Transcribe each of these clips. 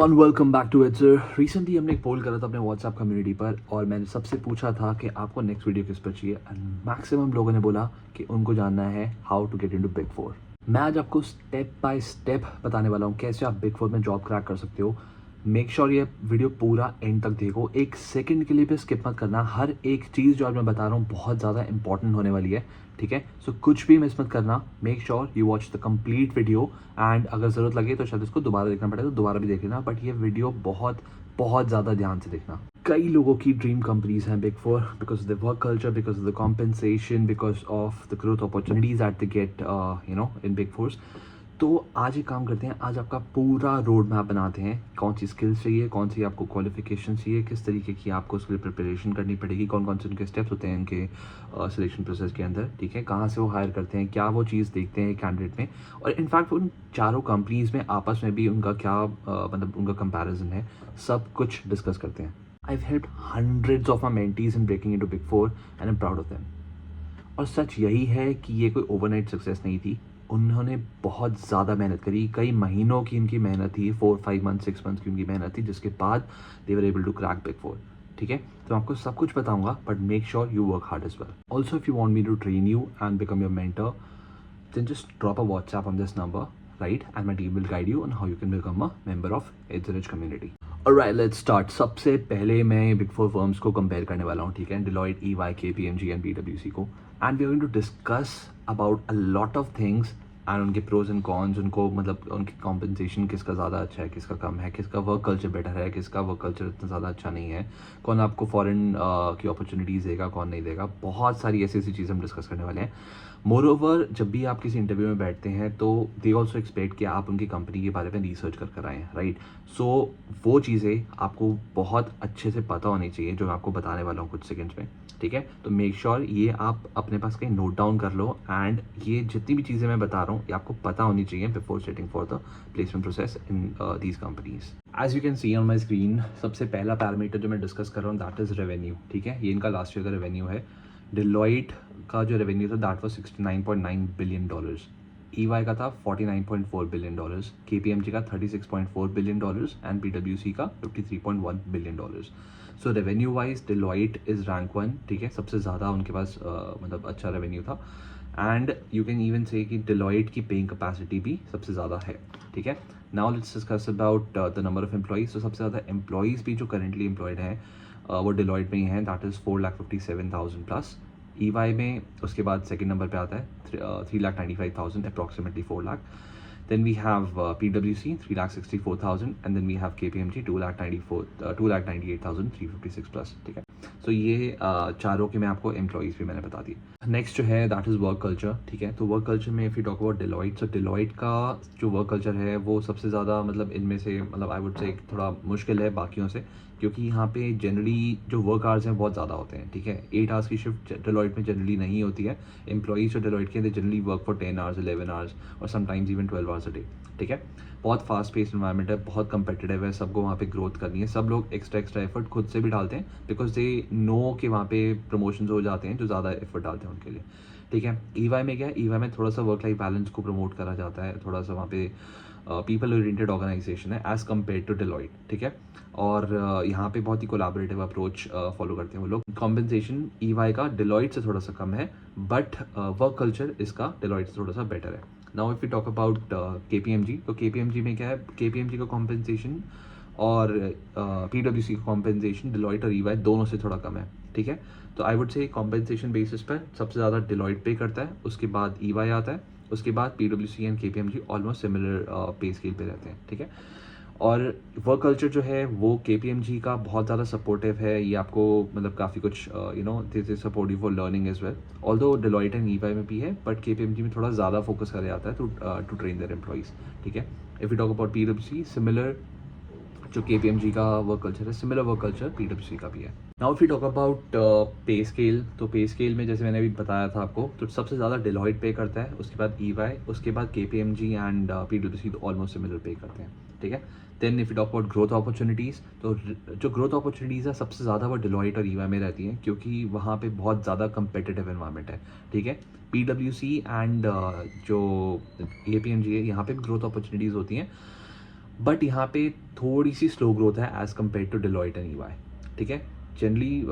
Everyone welcome back to it sir. Recently हमने एक पोल करा था अपने व्हाट्सएप कम्युनिटी पर और मैंने सबसे पूछा था कि आपको नेक्स्ट वीडियो किस पर चाहिए एंड मैक्सिमम लोगों ने बोला कि उनको जानना है how to get into big four. मैं आज आपको स्टेप बाय स्टेप बताने वाला हूँ कैसे आप बिग फोर में जॉब क्रैक कर सकते हो। मेक श्योर ये वीडियो पूरा एंड तक देखो, एक सेकंड के लिए भी स्किप मत करना। हर एक चीज़ जो आज मैं बता रहा हूँ बहुत ज़्यादा इंपॉर्टेंट होने वाली है, ठीक है। सो कुछ भी मिस मत करना। Make sure you watch the complete video and अगर ज़रूरत लगे तो शायद इसको दोबारा देखना पड़े तो दोबारा भी देख लेना, बट ये वीडियो बहुत बहुत ज़्यादा ध्यान से देखना। कई लोगों की ड्रीम कंपनीज हैं big four because of the work culture, because of the compensation, because of the growth opportunities at the get in big force. तो आज एक काम करते हैं, आज आपका पूरा रोड मैप बनाते हैं। कौन सी स्किल्स चाहिए, कौन सी आपको क्वालिफिकेशन चाहिए, किस तरीके की आपको उसके लिए प्रिपरेशन करनी पड़ेगी, कौन कौन से उनके स्टेप्स होते हैं इनके सिलेक्शन प्रोसेस के अंदर, ठीक है। कहाँ से वो हायर करते हैं, क्या वो चीज़ देखते हैं कैंडिडेट में, और इनफैक्ट उन चारों कंपनीज में आपस में भी उनका क्या मतलब उनका कंपैरिजन है, सब कुछ डिस्कस करते हैं। I've helped hundreds of my mentees in breaking into Big Four and I'm proud of them. और सच यही है कि ये कोई ओवरनाइट सक्सेस नहीं थी। उन्होंने बहुत ज़्यादा मेहनत करी, कई महीनों की इनकी मेहनत थी, 4-5 मंथ 6 मंथ की उनकी मेहनत थी, जिसके बाद they were able to crack big four, ठीक है। तो मैं आपको सब कुछ बताऊंगा, but make sure you work hard as well. Also if you want me to train you and become your mentor, then just drop a WhatsApp on this number, right? And my team will guide you on how you can become a member of Edge community. Alright, let's start. सबसे पहले मैं big four firms को compare करने वाला हूँ, ठीक है। Deloitte, EY, KPMG and PwC को, and we are going to discuss about a lot of things and उनके प्रोज एंड कॉन्स, उनको मतलब उनकी कॉम्पनसेशन किसका ज़्यादा अच्छा है, किसका कम है, किसका वर्क कल्चर बेटर है, किसका वर्क कल्चर इतना ज़्यादा अच्छा नहीं है, कौन आपको फॉरेन की अपॉर्चुनिटीज़ देगा, कौन नहीं देगा। बहुत सारी ऐसी ऐसी चीज़ें हम डिस्कस करने वाले हैं। मोर ओवर, जब भी आप किसी इंटरव्यू में बैठते हैं तो दे ऑल्सो एक्सपेक्ट कि आप उनकी कंपनी के बारे में रिसर्च कर कर आएँ, राइट। सो वो चीज़ें आपको बहुत अच्छे से पता होनी चाहिए जो मैं आपको बताने वाला हूँ कुछ सेकंड्स में, ठीक है। तो मेक श्योर ये आप अपने पास कहीं नोट डाउन कर लो, एंड ये जितनी भी चीज़ें मैं बता रहा हूँ ये आपको पता होनी चाहिए before sitting for the placement process in these companies. As you can see on my screen, सबसे पहला पैरामीटर जो मैं डिस्कस कर रहा हूँ दैट इज़ रेवेन्यू, ठीक है। ये इनका लास्ट ईयर का रेवेन्यू है। डिलॉइट का जो रेवेन्यू था दैट वाज $69.9 बिलियन, EY का था $49.4 बिलियन, KPMG का $36.4 बिलियन एंड PwC का $53.1 billion. So revenue wise Deloitte is rank 1, ठीक है। सबसे ज़्यादा उनके पास मतलब अच्छा रेवेन्यू था, एंड यू कैन इवन से कि डिलॉइट की पेइंग कैपेसिटी भी सबसे ज़्यादा है, ठीक है। Now let's discuss about the number of employees. तो सबसे ज़्यादा एम्प्लॉइज़ भी जो करेंटली एम्प्लॉयड हैं वो डिलॉइट में ही हैं, दैट इज़ 4,57,000 प्लस। EY में उसके बाद सेकंड नंबर पे आता है 3,95,000, approximately 4 lakh. Then we have PwC 3,64,000 and then we have KPMG 2,98,356 plus, ठीक है। सो ये चारों के मैं आपको एम्प्लॉइज़ भी मैंने बता दिए। नेक्स्ट जो है दैट इज़ वर्क कल्चर, ठीक है। तो वर्क कल्चर में if you talk about Deloitte, so Deloitte का जो वर्क कल्चर है वो सबसे ज़्यादा मतलब इनमें से मतलब आई वुड से थोड़ा मुश्किल है बाकियों से, क्योंकि यहाँ पे जनरली जो वर्क आवर्स हैं बहुत ज़्यादा होते हैं, ठीक है। 8 आवर्स की शिफ्ट डिलॉइट में जनरली नहीं होती है। एम्प्लॉइज जो डिलॉइट के generally work for 10 hours 11 hours और sometimes even 12 hours a day, ठीक है। बहुत फास्ट पेस्ड इन्वायरमेंट है, बहुत कंपेटिटिव है, सबको वहाँ पे ग्रोथ करनी है, सब लोग एक्स्ट्रा एफर्ट खुद से भी डालते हैं बिकॉज दे नो कि वहाँ पे प्रमोशन हो जाते हैं जो ज़्यादा एफर्ट डालते हैं उनके लिए, ठीक है। EY में क्या है, EY में थोड़ा सा वर्क लाइफ बैलेंस को प्रमोट करा जाता है, थोड़ा सा वहाँ पे पीपल ओरिएंटेड ऑर्गेनाइजेशन है एज़ कम्पेयर टू डिलॉइट, ठीक है। और यहाँ पे बहुत ही कोलैबोरेटिव अप्रोच फॉलो करते हैं वो लोग। कॉम्पेंसेशन EY का डिलॉइट से थोड़ा सा कम है, बट वर्क कल्चर इसका डिलॉइट से थोड़ा सा बेटर है। Now if you talk about KPMG, तो KPMG में क्या है, KPMG का कॉम्पेंसेशन और PwC का कॉम्पेंसेशन डिलॉइट और EY दोनों से थोड़ा कम है, ठीक है। तो I would say compensation basis पर सबसे ज़्यादा डिलॉइट पे करता है, उसके बाद EY आता है, उसके बाद PwC and KPMG almost similar पे स्केल पे रहते हैं, ठीक है। और वर्क कल्चर जो है वो KPMG का बहुत ज़्यादा सपोर्टिव है, ये आपको मतलब काफ़ी कुछ this is supportive for learning as well. Although Deloitte and EY में भी है, बट KPMG में थोड़ा ज़्यादा फोकस करा जाता है टू ट्रेन देयर एम्प्लॉइज़, ठीक है। If you talk about PwC, similar जो KPMG का वर्क कल्चर है, सिमिलर वर्क कल्चर PwC का भी है। Now if you talk about पे स्केल, तो पे स्केल में जैसे मैंने अभी बताया था आपको, तो सबसे ज़्यादा डिलॉइट पे करता है, उसके बाद EY, उसके बाद KPMG and PwC almost similar pay करते हैं, ठीक है। Then if you talk about growth opportunities, तो जो ग्रोथ अपॉर्चुनिटीज़ है सबसे ज़्यादा वो डिलॉइट और EY में रहती हैं, क्योंकि वहाँ पे बहुत ज़्यादा कंपेटिटिव एनवायरनमेंट है, ठीक है। PwC एंड जो KPMG है यहाँ पे भी ग्रोथ अपॉर्चुनिटीज़ होती हैं, बट यहाँ पे थोड़ी सी स्लो ग्रोथ है as compare to Deloitte and EY, ठीक है। जनरली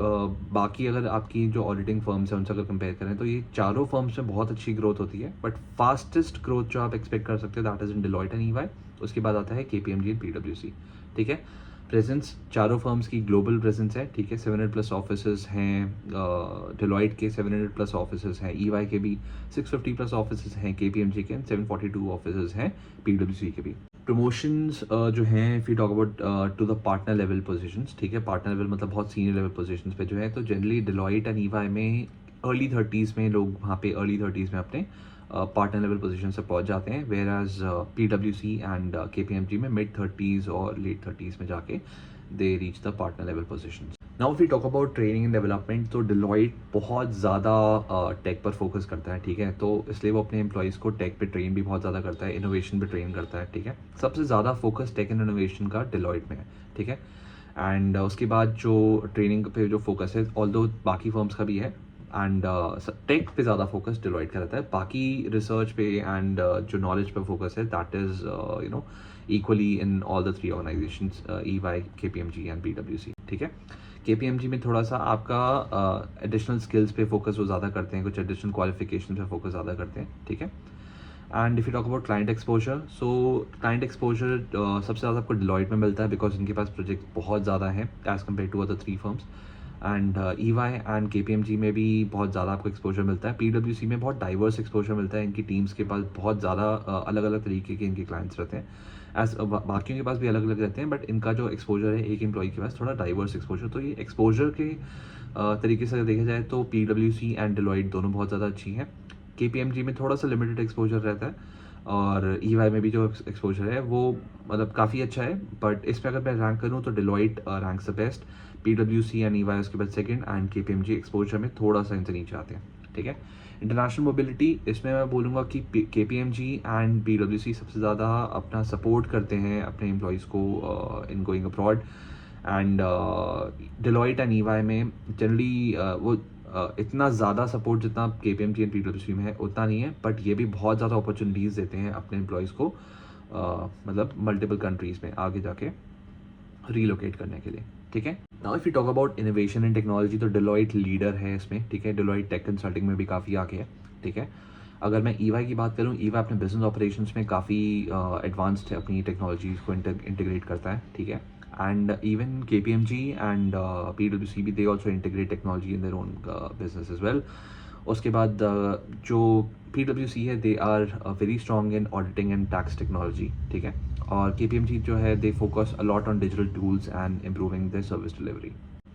बाकी अगर आपकी जो ऑडिटिंग फर्म्स हैं उनसे अगर कंपेयर करें तो ये चारों फर्म्स में बहुत अच्छी ग्रोथ होती है, बट फास्टेस्ट ग्रोथ जो आप एक्सपेक्ट कर सकते हो that is in Deloitte and EY. उसके बाद आता है KPMG एंड PwC, ठीक है। प्रेजेंस चारों फर्म्स की ग्लोबल प्रेजेंस है, ठीक है। 700+ ऑफिसेज हैं डिलॉयट के, 700+ ऑफिसेज हैं ईवाई के भी, 650+ ऑफिसेज हैं KPMG के, 742 ऑफिसेज हैं PwC के भी। प्रमोशंस जो हैं, if you talk about to the partner level positions, ठीक है, पार्टनर लेवल मतलब बहुत सीनियर लेवल पोजीशंस पे जो है, तो जनरली डिलॉयट एंड ईवाई में अर्ली 30s में लोग वहाँ पे अर्ली 30s में अपने पार्टनर लेवल पोजीशन से पहुँच जाते हैं, whereas PwC and KPMG में मिड 30s और लेट 30s में जाके they reach the partner level positions. Now if you talk about training and development, तो डिलॉयट बहुत ज़्यादा टेक पर फोकस करता है, ठीक है, तो इसलिए वो अपने एम्प्लॉयज़ को टेक पे ट्रेन भी बहुत ज़्यादा करता है, इनोवेशन पे ट्रेन करता है, ठीक है। सबसे ज़्यादा फोकस टेक एंड इनोवेशन का डिलॉयट में है, ठीक है। एंड उसके बाद जो ट्रेनिंग पे जो फोकस है, ऑल्दो बाकी फर्म्स का भी है, एंड टेक पे ज़्यादा फोकस डिलॉयट का रहता है, बाकी रिसर्च पे एंड जो नॉलेज पे फोकस है that is you know equally in all the 3 organisations, EY, KPMG and PwC, ठीक है। KPMG में थोड़ा सा आपका एडिशनल स्किल्स पे फोकस वो ज़्यादा करते हैं, कुछ एडिशनल क्वालिफिकेशन पे फोकस ज़्यादा करते हैं, ठीक है। And if you talk about client exposure, so client exposure सबसे ज़्यादा आपको डिलॉयट में मिलता है, बिकॉज इनके पास प्रोजेक्ट बहुत ज़्यादा है as compare to other 3 firms. And EY and KPMG में भी बहुत ज़्यादा आपको एक्सपोजर मिलता है। PwC में बहुत डाइवर्स एक्सपोजर मिलता है, इनकी टीम्स के पास बहुत ज़्यादा अलग अलग तरीके के इनके क्लाइंट्स रहते हैं, एज बाकियों के पास भी अलग अलग रहते हैं, बट इनका जो एक्सपोजर है एक एम्प्लॉय के पास थोड़ा डाइवर्स एक्सपोजर, तो ये एक्सपोजर के तरीके से अगर देखा जाए तो PwC एंड डिलॉयट दोनों बहुत ज़्यादा अच्छी हैं। KPMG में थोड़ा सा लिमिटेड एक्सपोजर रहता है, और EY में भी जो एक्सपोजर है वो मतलब काफ़ी अच्छा है, बट इसमें अगर मैं रैंक करूँ तो Deloitte ranks the best, PwC and EY उसके बाद सेकंड, एंड KPMG एक्सपोजर में थोड़ा सा इनसे नीचे आते हैं, ठीक है। इंटरनेशनल मोबिलिटी, इसमें मैं बोलूँगा कि KPMG एंड PwC सबसे ज़्यादा अपना सपोर्ट करते हैं अपने एम्प्लॉयज़ को in going abroad, and Deloitte and EY में जनरली वो इतना ज़्यादा सपोर्ट जितना KPMG एंड PwC में है उतना नहीं है, बट ये भी बहुत ज़्यादा अपॉर्चुनिटीज़ देते हैं अपने एम्प्लॉयज़ को, मतलब मल्टीपल कंट्रीज़ में आगे जाके रीलोकेट करने के लिए, ठीक है। Now if you talk about innovation and technology, तो डिलॉयट लीडर है इसमें, ठीक है। डिलॉयट टेक कंसल्टिंग में भी काफ़ी आगे है, ठीक है। अगर मैं EY की बात करूँ, EY अपने बिजनेस ऑपरेशंस में काफ़ी एडवांस्ड है, अपनी टेक्नोलॉजीज़ को इंटीग्रेट करता है, ठीक है। And even KPMG and PwC भी they also integrate technology in their own business as well. उसके बाद जो PwC है they are very strong in auditing and tax technology, ठीक है। और KPMG जो है they focus a lot on digital tools and improving their service delivery.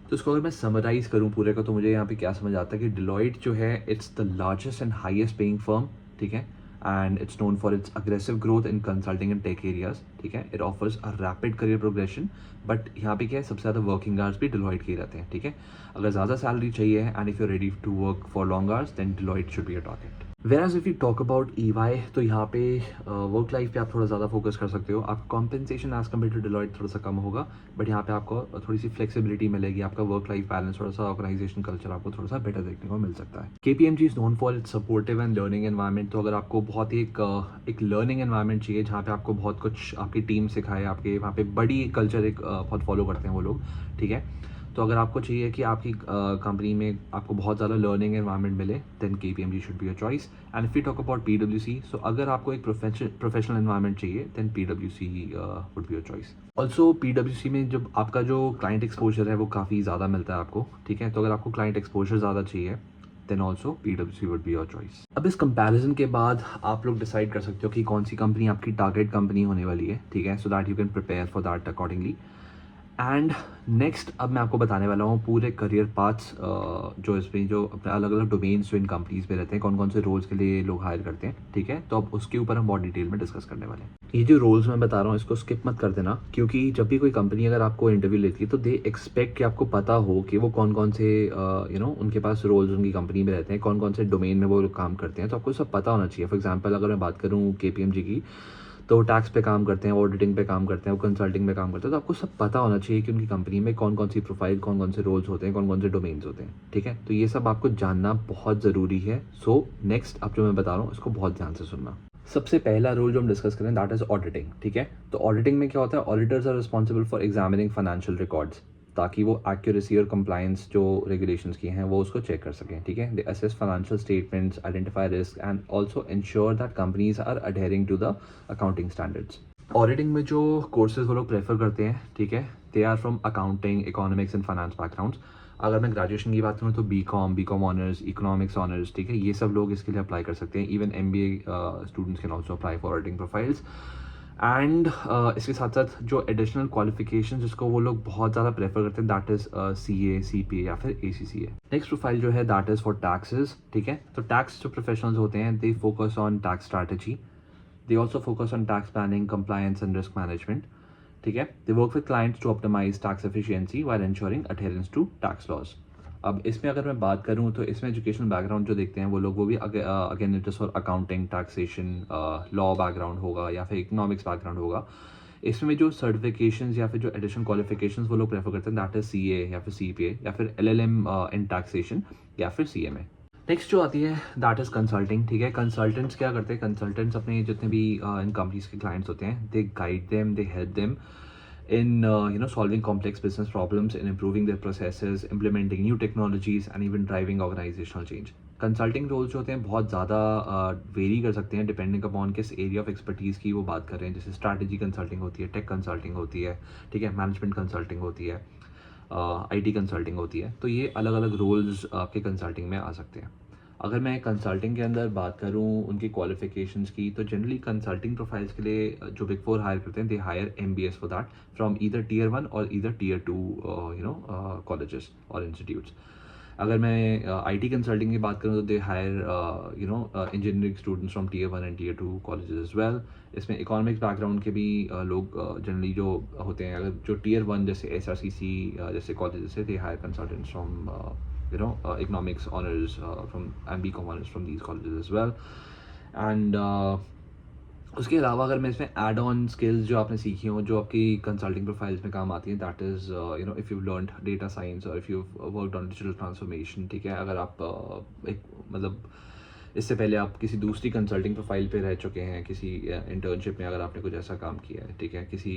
तो इसको अगर मैं समराइज़ करूँ पूरे का, तो मुझे यहाँ पे क्या समझ आता है कि डिलॉयट जो है it's the largest and highest paying firm, ठीक है, and it's known for its aggressive growth in consulting and tech areas, ठीक है। It offers a rapid career progression, but यहाँ पे क्या है, सबसे ज़्यादा वर्किंग आवर्स भी डिलॉयट के ही रहते हैं, ठीक है। अगर ज़्यादा सैलरी चाहिए and if you ready to work for long hours then Deloitte should be a target. Whereas if you talk about EY, तो यहाँ पे वर्क लाइफ पे आप थोड़ा ज़्यादा फोकस कर सकते हो, आपका compensation as compare to Deloitte थोड़ा सा कम होगा, बट यहाँ पे आपको थोड़ी सी फ्लेक्सिबिलिटी मिलेगी, आपका वर्क लाइफ बैलेंस, थोड़ा सा ऑर्गेनाइजेशन कल्चर आपको थोड़ा सा बेटर देखने को मिल सकता है। KPMG is known for it's supportive and learning environment, तो अगर आपको बहुत ही एक लर्निंग एनवायरनमेंट चाहिए जहाँ पे आपको बहुत कुछ आपकी टीम सिखाए, आपके वहाँ पे बड़ी कल्चर एक बहुत फॉलो करते हैं वो लोग, ठीक है। तो अगर आपको चाहिए कि आपकी कंपनी में आपको बहुत ज़्यादा लर्निंग एनवायरनमेंट मिले then KPMG should be your choice. And if you talk about PwC, so अगर आपको एक प्रोफेशनल एनवायरनमेंट चाहिए then PwC would be your choice. Also PwC में जब आपका जो क्लाइंट एक्सपोजर है वो काफ़ी ज़्यादा मिलता है आपको, ठीक है। तो अगर आपको क्लाइंट एक्सपोजर ज़्यादा चाहिए then also PwC would be your choice. अब इस कंपैरिजन के बाद आप लोग डिसाइड कर सकते हो कि कौन सी कंपनी आपकी टारगेट कंपनी होने वाली है, ठीक है, so that you can prepare for that accordingly. And next अब मैं आपको बताने वाला हूँ पूरे करियर पाथ्स जो इसमें जो अपने अलग अलग डोमेन्स जो इन कंपनीज में रहते हैं, कौन कौन से रोल्स के लिए लोग हायर करते हैं, ठीक है। तो अब उसके ऊपर हम बहुत डिटेल में डिस्कस करने वाले हैं। ये जो रोल्स मैं बता रहा हूँ इसको स्किप मत कर देना, क्योंकि जब भी कोई कंपनी अगर आपको इंटरव्यू लेती है तो दे एक्सपेक्ट कि आपको पता हो कि वो कौन कौन से उनके पास रोल्स उनकी कंपनी में रहते हैं, कौन कौन से डोमेन में वो लोग काम करते हैं, तो आपको सब पता होना चाहिए। फॉर एग्जाम्पल अगर मैं बात करूँ KPMG की, तो टैक्स पे काम करते हैं, ऑडिटिंग पे काम करते हैं, वो कंसल्टिंग पे काम करते हैं, तो आपको सब पता होना चाहिए कि उनकी कंपनी में कौन कौन सी प्रोफाइल, कौन कौन से रोल्स होते हैं, कौन कौन से डोमेन्स होते हैं, ठीक है। तो ये सब आपको जानना बहुत ज़रूरी है। सो नेक्स्ट अब जो मैं बता रहा हूँ इसको बहुत ध्यान से सुनना। सबसे पहला रोल जो हम डिस्कस करें दैट इज़ ऑडिटिंग, ठीक है। तो ऑडिटिंग में क्या होता है, auditors are responsible for examining financial records, ताकि वो एक्यूरेसी और कंप्लायंस जो रेगुलेशंस की हैं वो उसको चेक कर सकें, ठीक है। They assess financial statements, identify risk and also ensure that companies are adhering to the accounting standards. Auditing में जो कोर्सेज वो लोग प्रेफर करते हैं, ठीक है, they are from accounting, economics and finance backgrounds. अगर मैं ग्रेजुएशन की बात करूँ तो B com honours, economics honours, ठीक है, ये सब लोग इसके लिए अप्लाई कर सकते हैं। Even MBA students can also apply for auditing profiles. And इसके साथ साथ जो एडिशनल क्वालिफिकेशन जिसको वो लोग बहुत ज़्यादा प्रेफर करते हैं दैट इज़ CA, CPA या फिर ACCA। नेक्स्ट प्रोफाइल जो है दैट इज़ फॉर टैक्सेस, ठीक है। तो टैक्स जो प्रोफेशनल्स होते हैं they focus on tax strategy, they also focus on tax planning, compliance and risk management, ठीक है। They work with clients to optimize tax efficiency while ensuring adherence to tax laws. अब इसमें अगर मैं बात करूं तो इसमें एजुकेशनल बैकग्राउंड जो देखते हैं वो लोग वो भी again it is for accounting, taxation, law background होगा या फिर इकोनॉमिक्स बैकग्राउंड होगा। इसमें जो सर्टिफिकेशंस या फिर जो एडिशनल क्वालिफिकेशंस वो लोग प्रेफर करते हैं दैट इज CA या फिर CPA या फिर LLM इन टैक्सेशन या फिर CMA। नेक्स्ट जो आती है दैट इज़ कंसल्टिंग, ठीक है। कंसल्टेंट्स क्या करते हैं, कंसल्टेंट्स अपने जितने भी इन कंपनीज के क्लाइंट्स होते हैं they guide them, they help them in solving complex business problems, in improving their processes, implementing new technologies and even driving organizational change. Consulting roles जो होते हैं बहुत ज़्यादा वेरी कर सकते हैं डिपेंडिंग अपॉन किस एरिया ऑफ एक्सपर्टीज़ की वो बात कर रहे हैं। जैसे स्ट्रैटेजी कंसल्टिंग होती है, टेक कंसल्टिंग होती है, ठीक है, मैनेजमेंट कंसल्टिंग होती है, IT कंसल्टिंग होती है। तो ये अलग अलग रोल्स आपके कंसल्टिंग में आ सकते हैं। अगर मैं कंसल्टिंग के अंदर बात करूं उनकी क्वालिफिकेशंस की, तो जनरली कंसल्टिंग प्रोफाइल्स के लिए जो बिग फोर हायर करते हैं they hire MBS for that from either Tier 1 और ईदर Tier 2 कॉलेजेस और इंस्टीट्यूट्स। अगर मैं IT कंसल्टिंग की बात करूँ तो they hire engineering students from Tier 1 and Tier 2 colleges as well. इसमें इकोनॉमिक्स बैकग्राउंड के भी लोग जनरली जो होते हैं, अगर जो Tier 1 जैसे SRCC जैसे कॉलेजेस है they hire consultants from economics honors from and BCom honors from these colleges as well. And उसके अलावा अगर मैं इसमें एड ऑन स्किल्स जो आपने सीखी हो जो आपकी कंसल्टिंग प्रोफाइल्स में काम आती हैं that is if you learn data science और if you worked on digital transformation, ठीक है। अगर आप एक मतलब इससे पहले आप किसी दूसरी कंसल्टिंग प्रोफाइल पे रह चुके हैं, किसी इंटर्नशिप में अगर आपने कुछ ऐसा काम किया है, ठीक है, किसी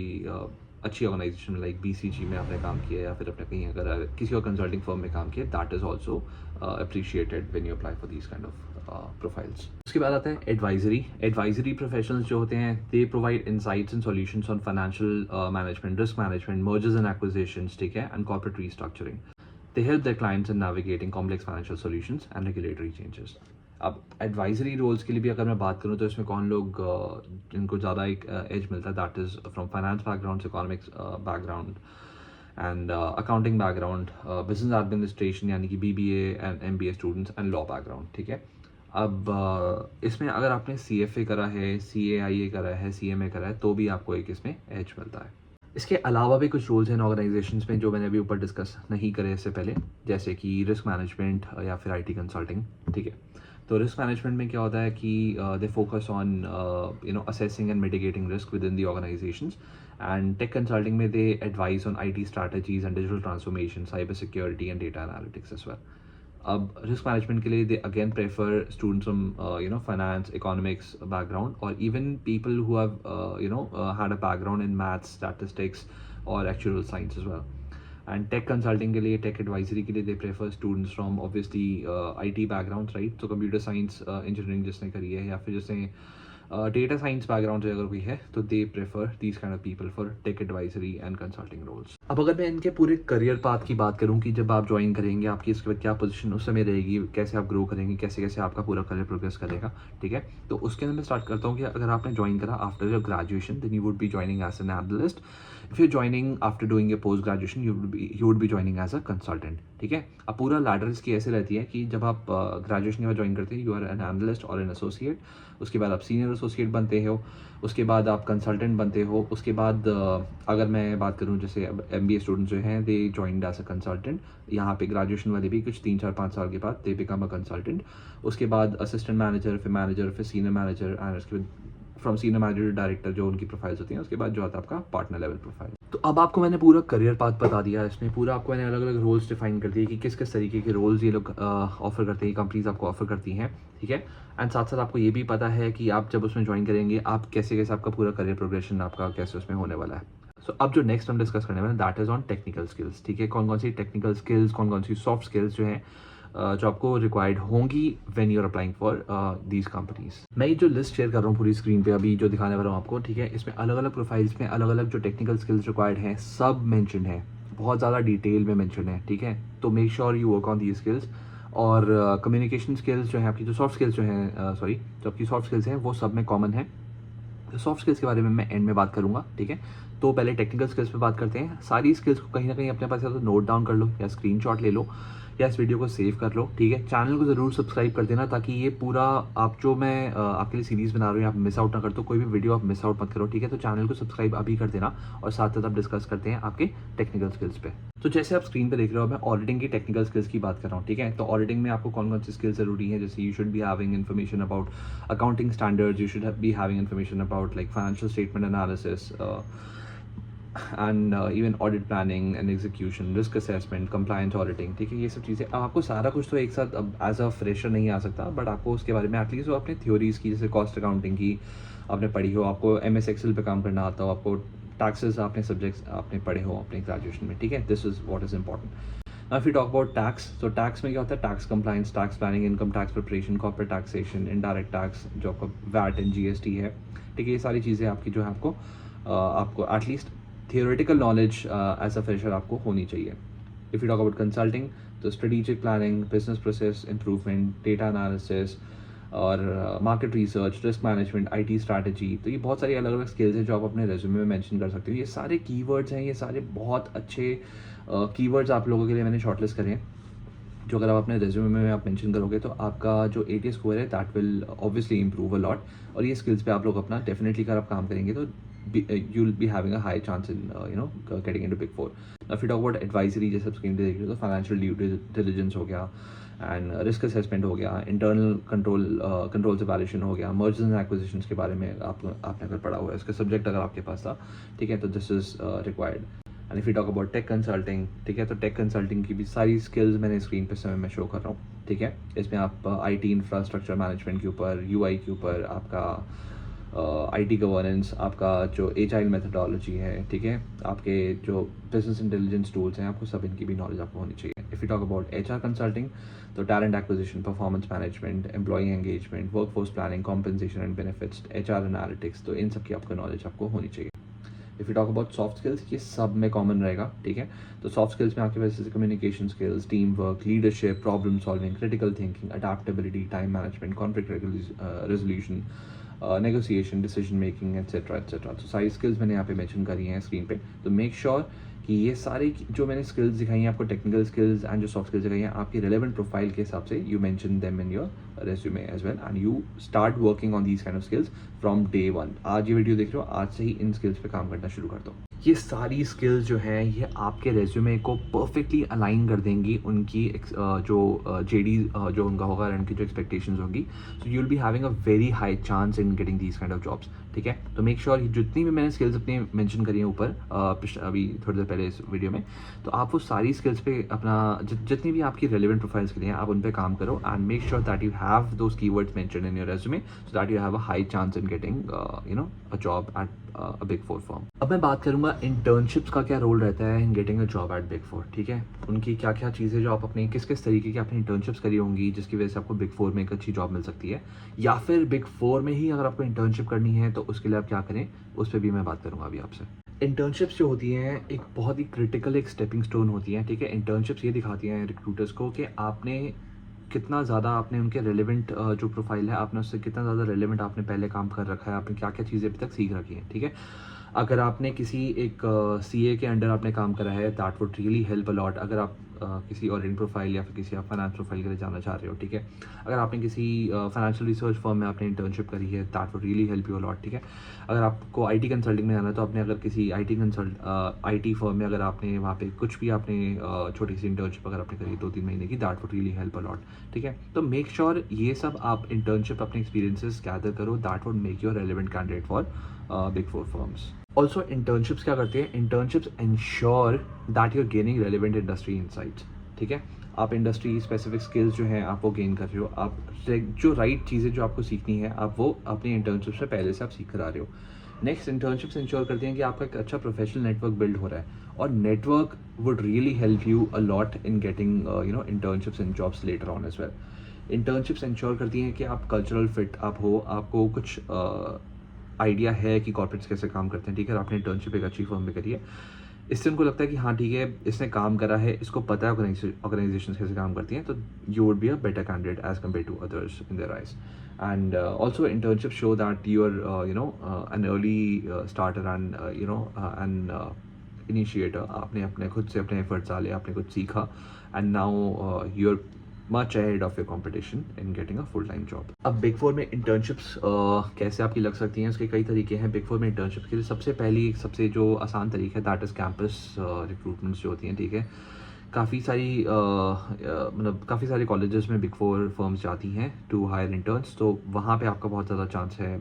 अच्छी ऑर्गेनाइजेशन में लाइक BCG में आपने काम किया या फिर अपने कहीं अगर किसी और कंसल्टिंग फर्म में काम किया, that is also appreciated when you apply for these kind of profiles. उसके बाद आता है एडवाइजरी प्रोफेशनल्स जो होते हैं they provide insights and solutions on financial management, risk management, mergers and acquisitions, ठीक है, and corporate restructuring. They help their clients in navigating complex financial solutions and regulatory changes. अब एडवाइजरी रोल्स के लिए भी अगर मैं बात करूँ तो इसमें कौन लोग जिनको ज़्यादा एक एज मिलता है that is from finance background, economics background and accounting background, business administration यानी कि BBA and MBA students and law background, ठीक है। अब इसमें अगर आपने CFA करा है, CAIA करा है, CMA करा है तो भी आपको एक इसमें एज मिलता है। इसके अलावा भी कुछ रोल्स हैं ऑर्गेनाइजेशंस में जो मैंने अभी ऊपर डिस्कस नहीं करे इससे पहले, जैसे कि रिस्क मैनेजमेंट या फिर IT कंसल्टिंग, ठीक है। तो रिस्क मैनेजमेंट में क्या होता है कि they focus on assessing and mitigating risk within the organizations. And tech consulting में they advise on IT strategies and digital transformation, cyber security and data analytics as well. अब risk management के लिए they again prefer students from finance, economics background और even people who have had a background in maths, statistics और actual science as well. And tech consulting के लिए, tech advisory के लिए they prefer students from obviously IT background, right. तो computer science engineering जिसने करी है या फिर जिसने डेटा साइंस बैकग्राउंड से अगर कोई है तो they prefer these kind of people for tech advisory and consulting roles. अब अगर मैं इनके पूरे करियर पाथ की बात करूं कि जब आप ज्वाइन करेंगे आपकी इसके बाद क्या पोजीशन उस समय रहेगी, कैसे आप ग्रो करेंगे, कैसे कैसे आपका पूरा करियर प्रोग्रेस करेगा, ठीक है। तो उसके अंदर मैं स्टार्ट करता हूँ कि अगर आपने ज्वाइन करा after your graduation then you would be joining as an analyst. If you joining after doing a post graduation you would be joining as a consultant, ठीक है। अब पूरा लैडर इसकी ऐसे रहती है कि जब आप ग्रेजुएशन के बाद ज्वाइन करते हैं यू आर एन एनालिस्ट और एन एसोसिएट, उसके बाद आप सीनियर एसोसिएट बनते हो, उसके बाद आप कंसल्टेंट बनते हो, उसके बाद अगर मैं बात करूं जैसे अब MBA स्टूडेंट्स जो हैं दे ज्वाइंड एज अ कंसल्टेंट, यहाँ पे ग्रेजुएशन वाले भी कुछ 3-4-5 साल के बाद दे बिकम अ कंसल्टेंट। उसके बाद असिस्टेंट मैनेजर, फिर सीनियर मैनेजर एंड उसके बाद from senior manager to director जो उनकी प्रोफाइल्स होती हैं, उसके बाद जो आता है आपका पार्टनर लेवल प्रोफाइल। तो अब आपको मैंने पूरा करियर पाथ बता दिया, इसमें पूरा आपको मैंने अलग अलग रोल्स डिफाइन कर दिए कि किस किस तरीके के रोल्स ये लोग ऑफर करते हैं, कंपनीज आपको ऑफर करती हैं, ठीक है। एंड साथ साथ आपको ये भी पता है कि आप जब उसमें ज्वाइन करेंगे आप कैसे कैसे आपका पूरा करियर प्रोग्रेशन आपका कैसे उसमें होने वाला है। सो अब जो नेक्स्ट हम डिस्कस करने वाले हैं that is on technical skills, ठीक है। कौन कौन सी टेक्निकल स्किल्स, कौन कौन सी सॉफ्ट स्किल्स जो हैं जो आपको रिक्वायर्ड होंगी when you are applying for these companies. मैं ये जो लिस्ट शेयर कर रहा हूँ पूरी स्क्रीन पे अभी जो दिखाने वाला हूँ आपको, ठीक है, इसमें अलग अलग प्रोफाइल्स में अलग अलग जो टेक्निकल स्किल्स रिक्वायर्ड हैं सब मेंशन है, बहुत ज़्यादा डिटेल में मेंशन है, ठीक है। तो make sure you work on these skills. और कम्युनिकेशन स्किल्स जो है आपकी, जो सॉफ्ट स्किल्स जो हैं जो आपकी सॉफ्ट स्किल्स हैं वो सब में कॉमन है। तो सॉफ्ट स्किल्स के बारे में मैं एंड में बात करूंगा, ठीक है। तो पहले टेक्निकल स्किल्स पे बात करते हैं। सारी स्किल्स को कहीं ना कहीं अपने पास या तो नोट डाउन कर लो या स्क्रीनशॉट ले लो या इस वीडियो को सेव कर लो, ठीक है। चैनल को ज़रूर सब्सक्राइब कर देना ताकि ये पूरा आप जो मैं आपके लिए सीरीज़ बना रही हूँ आप मिस आउट ना कर दो, कोई भी वीडियो आप मिस आउट मत करो, ठीक है। तो चैनल को सब्सक्राइब अभी कर देना और साथ साथ आप डिस्कस करते हैं आपके टेक्निकल स्किल्स पे। तो जैसे आप स्क्रीन पे देख रहे हो मैं ऑडिटिंग की टेक्निकल स्किल्स की बात कर रहा हूँ, ठीक है। तो ऑडिटिंग में आपको कौन कौन सी स्किल्स जरूरी है, जैसे you should be having information about accounting standards, you should be having information about like financial statement analysis and even audit planning and execution, risk assessment, compliance auditing, ठीक है। ये सब चीज़ें अब आपको सारा कुछ तो एक साथ अब एज अ फ्रेशर नहीं आ सकता, बट आपको उसके बारे में एटलीस्ट अपने थ्योरीज की, जैसे कॉस्ट अकाउंटिंग की आपने पढ़ी हो, आपको MS एक्सेल पे काम करना आता हो, आपको टैक्सेस आपने सब्जेक्ट्स आपने पढ़े हो अपने ग्रेजुएशन में, ठीक है। This is what is important. If you talk about tax, तो टैक्स में क्या होता है, tax compliance, tax planning, income tax preparation, corporate taxation, indirect tax जो आपका वैट एंड GST है, ठीक है। ये सारी चीज़ें आपकी जो है आपको at least theoretical knowledge as a fresher आपको होनी चाहिए। If you talk about consulting, तो strategic planning, business process improvement, data analysis और market research, risk management, IT strategy, तो ये बहुत सारी अलग अलग स्किल्स हैं जो आप अपने रेज्यूमे में मेंशन कर सकते हो। ये सारे कीवर्ड्स हैं, ये सारे बहुत अच्छे कीवर्ड्स आप लोगों के लिए मैंने शॉर्टलिस्ट करे हैं, जो अगर आप अपने रेज्यूमे में आप मेंशन करोगे तो आपका जो ATS स्कोर है that will obviously improve a lot. और ये स्किल्स पे आप लोग अपना डेफिनेटली अगर आप काम करेंगे तो you will be having a high chance in getting into Big 4. Now if you talk about advisory, जैसे आप स्क्रीन पे देख रहे हो, तो फाइनेंशियल ड्यू डिलिजेंस हो गया एंड रिस्क असेसमेंट हो गया, इंटरनल कंट्रोल्स एवैल्यूएशन हो गया, मर्जर्स एंड एक्विजिशंस के बारे में आपने अगर पढ़ा हुआ है, इसका सब्जेक्ट अगर आपके पास था, ठीक है, तो this is required. And if you talk about tech consulting, ठीक है, तो टेक कंसल्टिंग की भी सारी स्किल्स मैंने स्क्रीन पे समय में शो कर रहा हूँ, ठीक है। इसमें आप IT इंफ्रास्ट्रक्चर मैनेजमेंट के ऊपर, UI के ऊपर, आपका IT गवर्नेंस, आपका जो एजाइल मेथडोलॉजी है, ठीक है, आपके जो बिजनेस इंटेलिजेंस टूल्स हैं, आपको सब इनकी भी नॉलेज आपको होनी चाहिए। If you talk about HR consulting, तो talent acquisition, performance management, employee engagement, workforce planning, compensation and benefits, HR analytics, तो इन सब की आपको नॉलेज आपको होनी चाहिए। If you talk about soft skills, ये सब में कॉमन रहेगा, ठीक है। तो सॉफ्ट स्किल्स में आपके पास जैसे communication skills, team work, leadership, problem solving, critical thinking, adaptability, time management, conflict resolution, negotiation, decision making, etcetera etcetera. तो सारी स्किल्स मैंने यहाँ पे मेंशन करी हैं स्क्रीन पे। तो मेक श्योर कि ये सारी जो मैंने स्किल्स दिखाई हैं आपको, टेक्निकल स्किल्स एंड जो सॉफ्ट स्किल्स दिखाई हैं, आपकी रिलेवेंट प्रोफाइल के हिसाब से you mention them in your resume as well and you start working on these kind of skills from day 1। आज ये वीडियो देख रहे हो, आज से ही इन स्किल्स पे काम करना शुरू कर दो। ये सारी स्किल्स जो हैं ये आपके रेज्यूमे को परफेक्टली अलाइन कर देंगी उनकी जो JD जो उनका होगा और उनकी जो एक्सपेक्टेशंस होंगी। So you will be having a very high chance in getting these kind of jobs, ठीक है। तो मेक श्योर जितनी भी मैंने स्किल्स अपनी मेंशन करी हैं ऊपर अभी थोड़ी देर पहले इस वीडियो में, तो आप वो सारी स्किल्स पे अपना जितनी भी आपकी रेलिवेंट प्रोफाइल्स के लिए आप उन पे काम करो and make sure that you have those keywords mentioned in your resume so that you have a high chance in getting a job at a Big 4 firm. अब मैं बात करूंगा इंटर्नशिप्स का क्या रोल रहता है in getting a job eight Big 4, ठीक है। उनकी क्या क्या चीज़ें जो आप अपने किस किस तरीके की आपने इंटर्नशिप्स करी होंगी जिसकी वजह से आपको Big 4 में एक अच्छी जॉब मिल सकती है, या फिर Big 4 में ही अगर आपको इंटर्नशिप करनी है तो उसके लिए आप क्या करें, उस पर भी मैं बात करूंगा अभी आपसे। इंटर्नशिप्स जो होती हैं एक बहुत ही क्रिटिकल एक स्टेपिंग स्टोन होती हैं, ठीक है। इंटर्नशिप्स ये दिखाती हैं रिक्रूटर्स को कि आपने कितना ज़्यादा आपने उनके रेलेवेंट जो प्रोफाइल है आपने उससे कितना ज़्यादा रेलेवेंट आपने पहले काम कर रखा है, आपने क्या क्या चीज़ें अभी तक सीख रखी हैं, ठीक है। अगर आपने किसी एक CA के अंडर आपने काम करा है that would really help a lot. अगर आप किसी ऑडिटिंग प्रोफाइल या फिर किसी आप फाइनेंस प्रोफाइल के लिए जाना चाह रहे हो, ठीक है। अगर आपने किसी फाइनेंशियल रिसर्च फर्म में आपने इंटर्नशिप करी है, that would really help you a lot, ठीक है। अगर आपको आईटी कंसल्टिंग में जाना है तो आपने अगर किसी आईटी फर्म में अगर आपने वहाँ पे कुछ भी आपने छोटी सी इंटर्नशिप अगर आपने करी 2-3 महीने की, that would really help allot, ठीक है। तो मेक श्योर ये सब आप इंटर्नशिप अपने एक्सपीरियंसेस गैदर करो, that would make you a relevant candidate for big 4 firms. Also internships क्या करते हैं, internships ensure that you are gaining relevant industry insights, ठीक है। आप इंडस्ट्री स्पेसिफिक स्किल्स जो हैं आप वो गेन कर रहे हो, आप जो राइट चीज़ें जो आपको सीखनी है आप वो अपनी इंटर्नशिप से पहले से आप सीख कर आ रहे हो। नेक्स्ट, इंटर्नशिप्स इंश्योर करते हैं कि आपका एक अच्छा प्रोफेशनल नेटवर्क बिल्ड हो रहा है, और network would really help you a lot in getting internships and jobs later on as well. Internships ensure करती हैं कि आप कल्चरल फिट आप हो, आपको कुछ आइडिया है कि कॉर्पोरेट्स कैसे काम करते हैं, ठीक है। आपने इंटर्नशिप एक अच्छी फर्म में करी है, इससे उनको लगता है कि हाँ ठीक है, इसने काम करा है, इसको पता है ऑर्गेनाइजेशन कैसे काम करती हैं, तो you would be a better candidate as compare to others in their eyes. And also internship show that you are an early starter and an initiator. आपने अपने खुद से अपने एफर्ट्स डाले, आपने कुछ सीखा, and now you are much ahead of your competition in getting a full time job। अब बिग 4 में इंटर्नशिप्स कैसे आपकी लग सकती हैं, उसके कई तरीके हैं। बिग 4 में इंटर्नशिप्स के लिए सबसे पहली सबसे जो आसान तरीका है दैट इज़ कैंपस रिक्रूटमेंट्स जो होती हैं, ठीक है। काफ़ी सारी मतलब काफ़ी सारे कॉलेजेस में बिग 4 फर्म्स जाती हैं टू हायर इंटर्न्स, तो वहाँ पे आपका बहुत ज़्यादा चांस है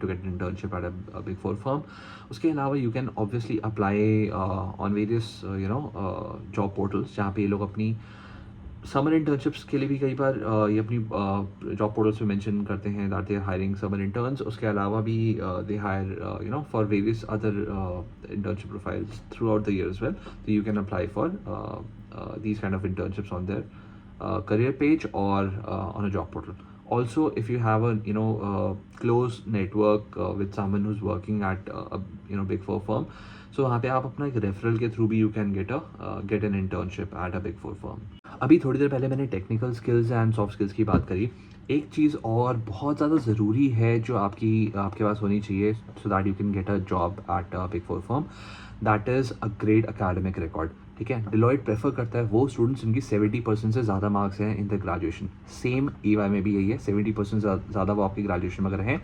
to get internship at a big 4 firm. उसके अलावा you can obviously apply on various job portals, जहाँ पे ये लोग अपनी समर इंटर्नशिप्स के लिए भी कई बार ये अपनी जॉब पोर्टल्स पे मेंशन करते हैं that they are hiring summer interns. उसके अलावा भी they hire for various other internship profiles throughout the year as well, तो you can apply for these kind of internships on their career page or on a job portal. Also, if you have a close network with someone who's working at a big 4 firm, so वहाँ पे आप अपना एक referral के through भी you can get an internship at a big 4 firm. अभी थोड़ी देर पहले मैंने technical skills and soft skills की बात करी। एक चीज़ और बहुत ज़्यादा ज़रूरी है जो आपके पास होनी चाहिए सो that you can get a job eight a big 4 firm, that is a great academic record, ठीक है। डिलॉयट प्रेफर करता है वो स्टूडेंट्स जिनकी 70% से ज़्यादा मार्क्स हैं in the graduation. Same EY में भी यही है, 70% ज़्यादा वो आपकी ग्रेजुएशन में अगर हैं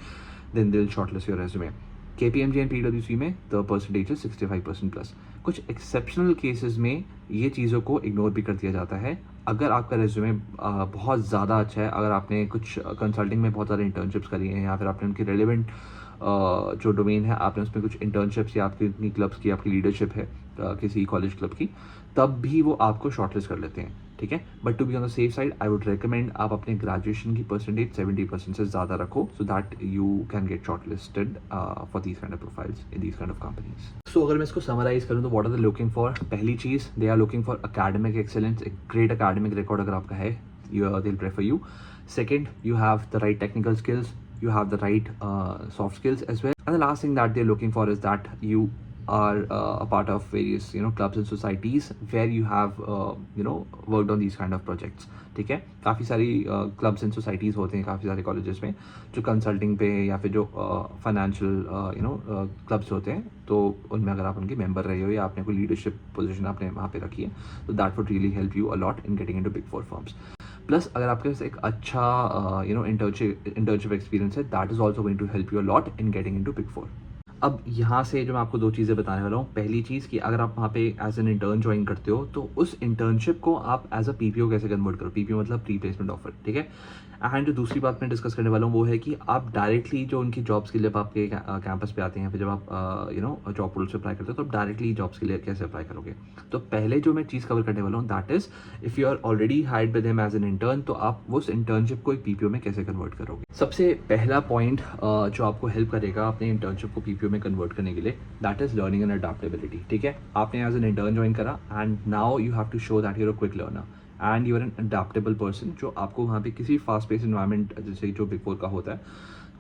then they will shortlist your resume. KPMG and PwC में द परसेंटेज है 65% प्लस। कुछ एक्सेप्शनल केसेस में ये चीज़ों को इग्नोर भी कर दिया जाता है। अगर आपका रेज्यूमे बहुत ज़्यादा अच्छा है, अगर आपने कुछ कंसल्टिंग में बहुत ज़्यादा इंटर्नशिप्स करी हैं, या फिर आपने उनकी रेलिवेंट जो डोमेन है आपने उसमें कुछ इंटर्नशिप्स या आपकी इतनी क्लब्स की आपकी लीडरशिप है किसी कॉलेज क्लब की, तब भी वो आपको शॉर्टलिस्ट कर लेते हैं, ठीक है। But to be on the safe side I would recommend आप अपने ग्रेजुएशन की परसेंटेज 70% से ज़्यादा रखो, so that you can get shortlisted for these kind of profiles in these kind of companies. So अगर मैं इसको समराइज करूँ तो what are they looking for? पहली चीज़, they are looking for academic excellence, एक ग्रेट एकेडमिक रिकॉर्ड अगर आपका है, they will prefer you. Second, you have the right technical skills, you have the right soft skills as well. And the last thing that they're looking for is that you are a part of various clubs and societies where you have worked on these kind of projects, ठीक है। काफ़ी सारी clubs and societies होते हैं काफ़ी सारे colleges में जो कंसल्टिंग पे या फिर जो फाइनेंशियल क्लब्स होते हैं, तो उनमें अगर आप उनके मेंबर रहे हो या आपने कोई लीडरशिप पोजीशन आपने वहाँ पे रखी है, तो that would really help you a lot in getting into big 4 firms. Plus अगर आपके पास एक अच्छा इंटर्नशिप एक्सपीरियंस है, that is also going to help you a lot in getting into big 4। अब यहाँ से जो मैं आपको 2 चीज़ें बताने वाला हूँ, पहली चीज़ कि अगर आप वहाँ पे एज एन इंटर्न ज्वाइन करते हो तो उस इंटर्नशिप को आप एज अ PPO कैसे कन्वर्ट करो। PPO मतलब प्री प्लेसमेंट ऑफर, ठीक है। एंड जो दूसरी बात मैं डिस्कस करने वाला हूँ वो है कि आप डायरेक्टली जो उनकी जॉब्स के लिए आपके कैंपस पे आते हैं, फिर जब आप जॉब पोर्टल से अप्लाई करते हो तो आप डायरेक्टली जॉब्स के लिए कैसे अप्लाई करोगे। तो पहले जो मैं चीज़ कवर करने वाला हूँ that is if you are already hired with him as an intern, तो आप उस इंटर्नशिप को एक PPO में कैसे कन्वर्ट करोगे। सबसे पहला पॉइंट जो आपको हेल्प करेगा अपने इंटर्नशिप को PPO में कन्वर्ट करने के लिए, that is learning and adaptability, ठीक है। आपने एज एन इंटर्न ज्वाइन करा and now you have to show that you're a quick learner and you are an adaptable person, जो आपको वहाँ पे किसी फास्ट पेस इन्वायरमेंट जैसे जो बिग 4 का होता है,